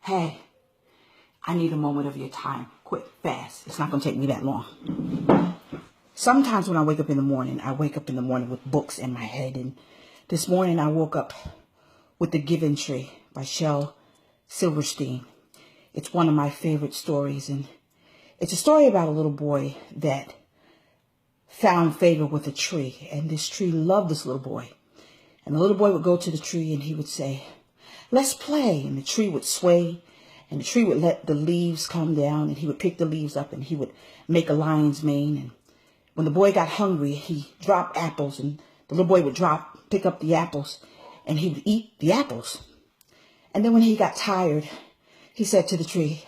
Hey, I need a moment of your time. Quick, fast. It's not going to take me that long. Sometimes when I wake up in the morning, I wake up in the morning with books in my head. And this morning I woke up with The Giving Tree by Shel Silverstein. It's one of my favorite stories. And it's a story about a little boy that found favor with a tree. And this tree loved this little boy. And the little boy would go to the tree and he would say, "Let's play." And the tree would sway. And the tree would let the leaves come down, and he would pick the leaves up, and he would make a lion's mane. And when the boy got hungry, he dropped apples, and the little boy would pick up the apples, and he would eat the apples. And then when he got tired, he said to the tree,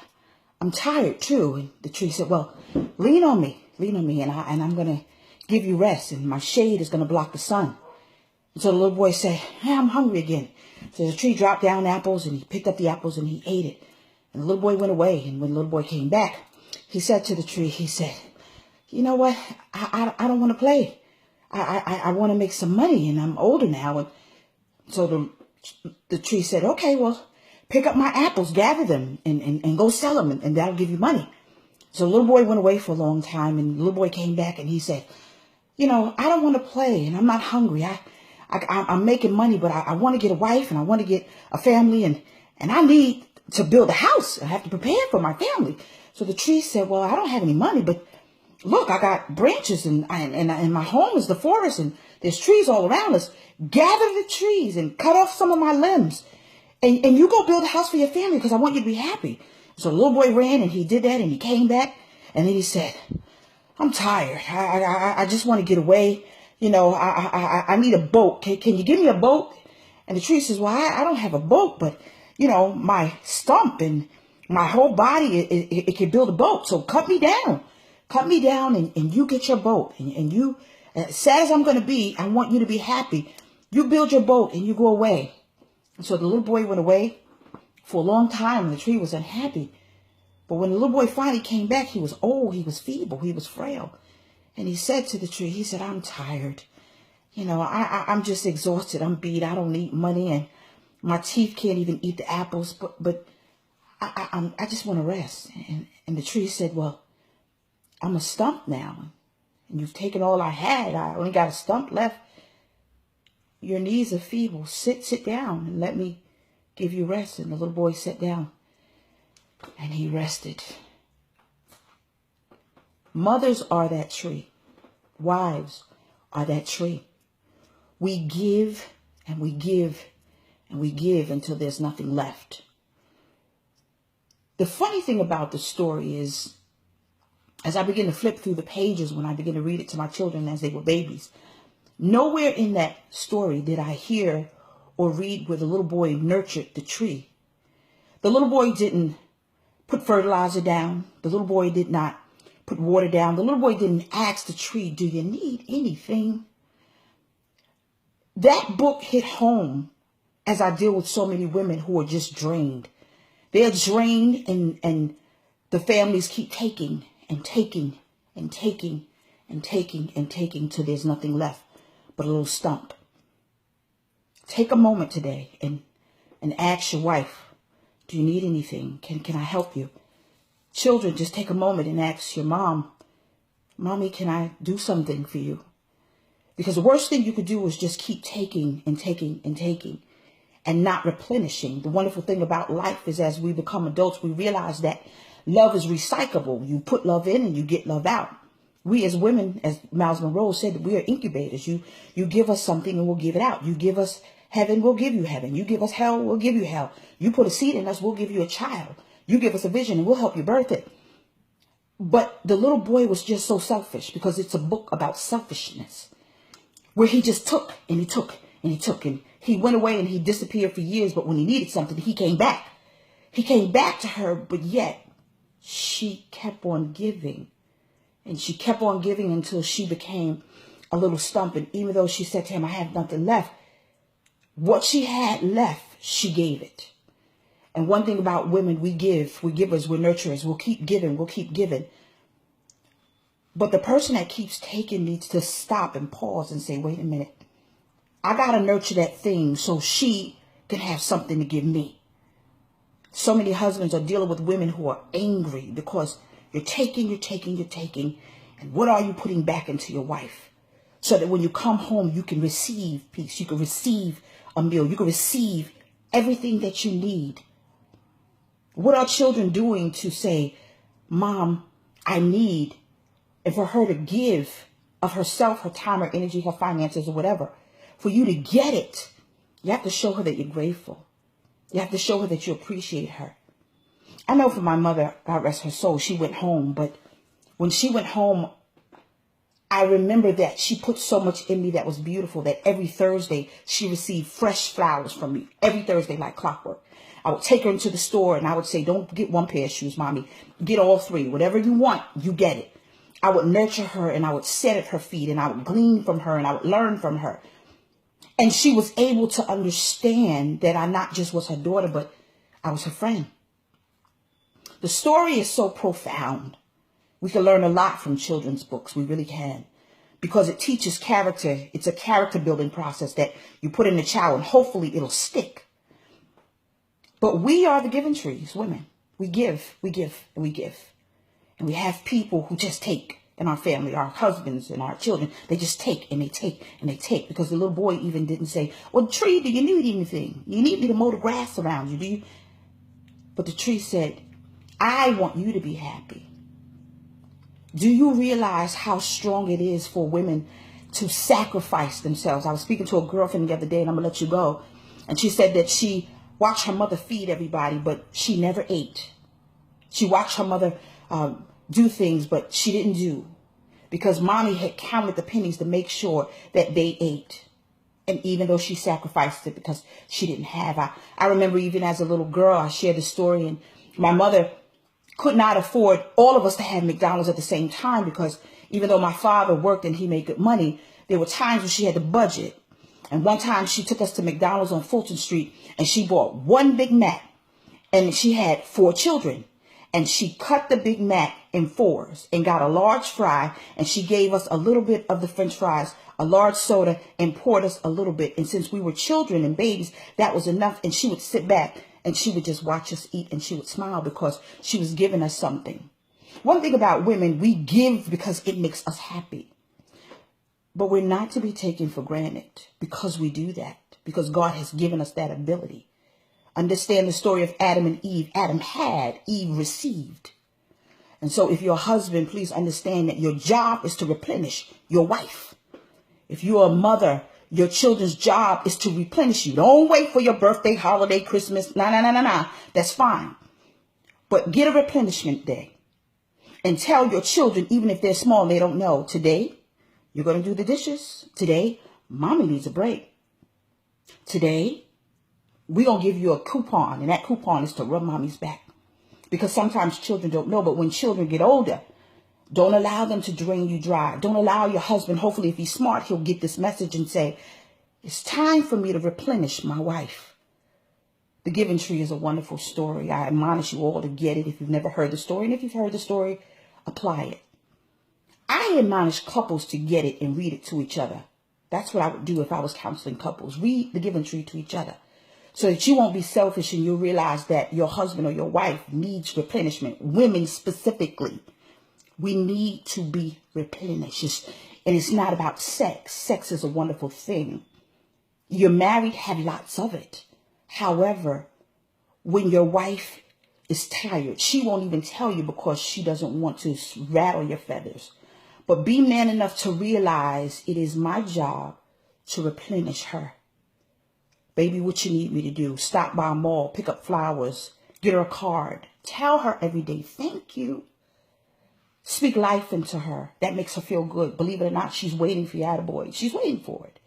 "I'm tired too." And the tree said, "Well, lean on me, and I'm going to give you rest, and my shade is going to block the sun." And so the little boy said, "Hey, I'm hungry again." So the tree dropped down apples, and he picked up the apples, and he ate it. And the little boy went away. And when the little boy came back, he said to the tree, he said, "You know what? I don't want to play. I want to make some money, and I'm older now." And so the tree said, "Okay, well, pick up my apples, gather them, and go sell them, and that'll give you money." So the little boy went away for a long time, and the little boy came back, and he said, "You know, I don't want to play, and I'm not hungry. I'm making money, but I want to get a wife, and I want to get a family, and I need to build a house. I have to prepare for my family." So the tree said, "Well, I don't have any money, but look, I got branches, and my home is the forest, and there's trees all around us. Gather the trees and cut off some of my limbs, and you go build a house for your family, because I want you to be happy." So the little boy ran, and he did that, and he came back, and then he said, "I'm tired. I just want to get away. You know, I need a boat. Can you give me a boat?" And the tree says, "Well, I don't have a boat, but you know, my stump and my whole body, it can build a boat. So cut me down, and you get your boat. And you, as sad as I'm going to be, I want you to be happy. You build your boat and you go away." And so the little boy went away for a long time, and the tree was unhappy. But when the little boy finally came back, he was old, he was feeble, he was frail. And he said to the tree, he said, "I'm tired. You know, I'm just exhausted. I'm beat. I don't need money, and my teeth can't even eat the apples, but I just want to rest." And the tree said, "Well, I'm a stump now, and you've taken all I had. I only got a stump left. Your knees are feeble. Sit down and let me give you rest." And the little boy sat down, and he rested. Mothers are that tree. Wives are that tree. We give and we give and we give until there's nothing left. The funny thing about the story is, as I begin to flip through the pages, when I begin to read it to my children as they were babies, nowhere in that story did I hear or read where the little boy nurtured the tree. The little boy didn't put fertilizer down. The little boy did not put water down. The little boy didn't ask the tree, "Do you need anything?" That book hit home as I deal with so many women who are just drained. They're drained, and the families keep taking and taking and taking and taking and taking till there's nothing left but a little stump. Take a moment today and ask your wife, "Do you need anything? Can I help you?" Children, just take a moment and ask your mom, "Mommy, can I do something for you?" Because the worst thing you could do is just keep taking and taking and taking and not replenishing. The wonderful thing about life is, as we become adults, we realize that love is recyclable. You put love in and you get love out. We as women, as Miles Monroe said, we are incubators. You give us something and we'll give it out. You give us heaven, we'll give you heaven. You give us hell, we'll give you hell. You put a seed in us, we'll give you a child. You give us a vision and we'll help you birth it. But the little boy was just so selfish, because it's a book about selfishness, where he just took and he took and he took, and he went away and he disappeared for years. But when he needed something, he came back. He came back to her, but yet she kept on giving, and she kept on giving until she became a little stump. And even though she said to him, "I have nothing left," what she had left, she gave it. And one thing about women, we're givers, we're nurturers. We'll keep giving, we'll keep giving. But the person that keeps taking needs to stop and pause and say, "Wait a minute. I got to nurture that thing so she can have something to give me." So many husbands are dealing with women who are angry because you're taking. And what are you putting back into your wife? So that when you come home, you can receive peace. You can receive a meal. You can receive everything that you need. What are children doing to say, Mom, I need, and for her to give of herself, her time, her energy, her finances, or whatever, for you to get it, you have to show her that you're grateful. You have to show her that you appreciate her. I know for my mother, God rest her soul, she went home, but when she went home, I remember that she put so much in me that was beautiful, that every Thursday she received fresh flowers from me. Every Thursday, like clockwork. I would take her into the store and I would say, don't get one pair of shoes, Mommy. Get all three. Whatever you want, you get it. I would nurture her and I would sit at her feet and I would glean from her and I would learn from her. And she was able to understand that I not just was her daughter, but I was her friend. The story is so profound. We can learn a lot from children's books. We really can. Because it teaches character. It's a character building process that you put in a child and hopefully it'll stick. But we are the giving trees, women. We give, and we give. And we have people who just take in our family, our husbands and our children. They just take and they take and they take. Because the little boy even didn't say, well, tree, do you need anything? You need me to mow the grass around you, do you? But the tree said, I want you to be happy. Do you realize how strong it is for women to sacrifice themselves? I was speaking to a girlfriend the other day, and I'm going to let you go. And she said that she watched her mother feed everybody, but she never ate. She watched her mother do things, but she didn't do. Because Mommy had counted the pennies to make sure that they ate. And even though she sacrificed it because she didn't have. I remember even as a little girl, I shared the story, and my mother could not afford all of us to have McDonald's at the same time, because even though my father worked and he made good money, there were times when she had to budget. And one time she took us to McDonald's on Fulton Street and she bought one Big Mac, and she had 4 children, and she cut the Big Mac in 4s and got a large fry, and she gave us a little bit of the French fries, a large soda, and poured us a little bit. And since we were children and babies, that was enough. And she would sit back and she would just watch us eat, and she would smile because she was giving us something. One thing about women, we give because it makes us happy. But we're not to be taken for granted because we do that, because God has given us that ability. Understand the story of Adam and Eve. Adam had, Eve received. And so if you're a husband, please understand that your job is to replenish your wife. If you're a mother, your children's job is to replenish you. Don't wait for your birthday, holiday, Christmas. Nah. That's fine. But get a replenishment day and tell your children, even if they're small, they don't know, today you're going to do the dishes. Today, Mommy needs a break. Today, we're going to give you a coupon, and that coupon is to rub Mommy's back. Because sometimes children don't know, but when children get older, don't allow them to drain you dry. Don't allow your husband, hopefully if he's smart, he'll get this message and say, it's time for me to replenish my wife. The Giving Tree is a wonderful story. I admonish you all to get it if you've never heard the story. And if you've heard the story, apply it. I admonish couples to get it and read it to each other. That's what I would do if I was counseling couples. Read The Giving Tree to each other so that you won't be selfish and you'll realize that your husband or your wife needs replenishment. Women specifically. We need to be replenished. And it's not about sex. Sex is a wonderful thing. You're married, have lots of it. However, when your wife is tired, she won't even tell you because she doesn't want to rattle your feathers. But be man enough to realize it is my job to replenish her. Baby, what you need me to do? Stop by a mall, pick up flowers, get her a card. Tell her every day, thank you. Speak life into her. That makes her feel good. Believe it or not, she's waiting for you, attaboy. She's waiting for it.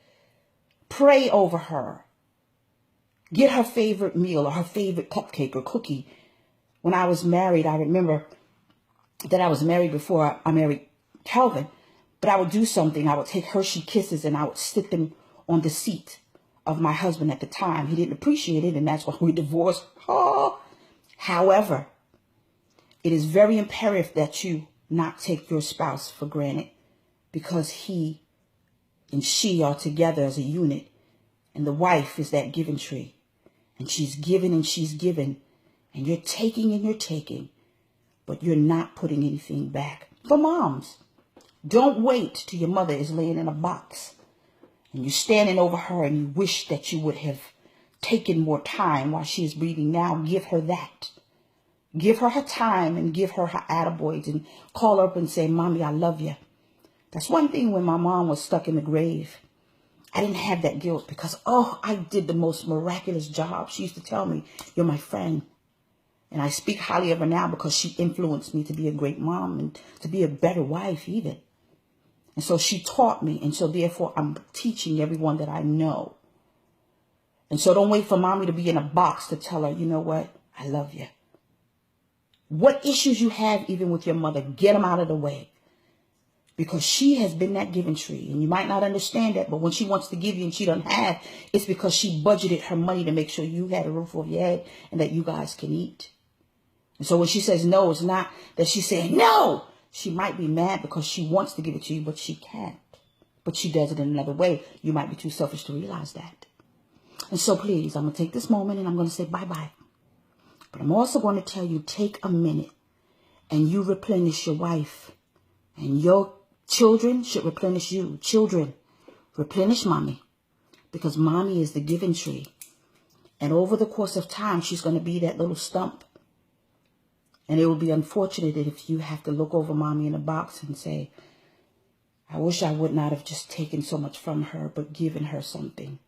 Pray over her. Get her favorite meal or her favorite cupcake or cookie. When I was married, I remember that I was married before I married Calvin. But I would do something. I would take Hershey Kisses and I would stick them on the seat of my husband at the time. He didn't appreciate it, and that's why we divorced. Oh. However, it is very imperative that you not take your spouse for granted, because he and she are together as a unit, and the wife is that giving tree, and she's given and she's given, And you're taking and you're taking, but you're not putting anything back. For moms, don't wait till your mother is laying in a box and you're standing over her and you wish that you would have taken more time while she is breathing. Now give her that. Give her time and give her attaboys and call her up and say, Mommy, I love you. That's one thing when my mom was stuck in the grave. I didn't have that guilt because, I did the most miraculous job. She used to tell me, you're my friend. And I speak highly of her now because she influenced me to be a great mom and to be a better wife even. And so she taught me. And so therefore I'm teaching everyone that I know. And so don't wait for mommy to be in a box to tell her, you know what? I love you. What issues you have even with your mother, get them out of the way. Because she has been that giving tree. And you might not understand that, but when she wants to give you and she doesn't have, it's because she budgeted her money to make sure you had a roof over your head and that you guys can eat. And so when she says no, it's not that she's saying no. She might be mad because she wants to give it to you, but she can't. But she does it in another way. You might be too selfish to realize that. And so please, I'm going to take this moment and I'm going to say bye-bye. But I'm also going to tell you, take a minute and you replenish your wife. And your children should replenish you. Children, replenish mommy. Because mommy is the giving tree. And over the course of time, she's going to be that little stump. And it will be unfortunate if you have to look over mommy in a box and say, I wish I would not have just taken so much from her, but given her something.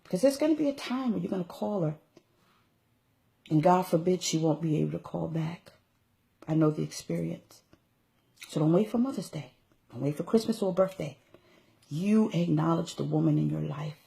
Because there's going to be a time where you're going to call her. And God forbid she won't be able to call back. I know the experience. So don't wait for Mother's Day. Don't wait for Christmas or birthday. You acknowledge the woman in your life.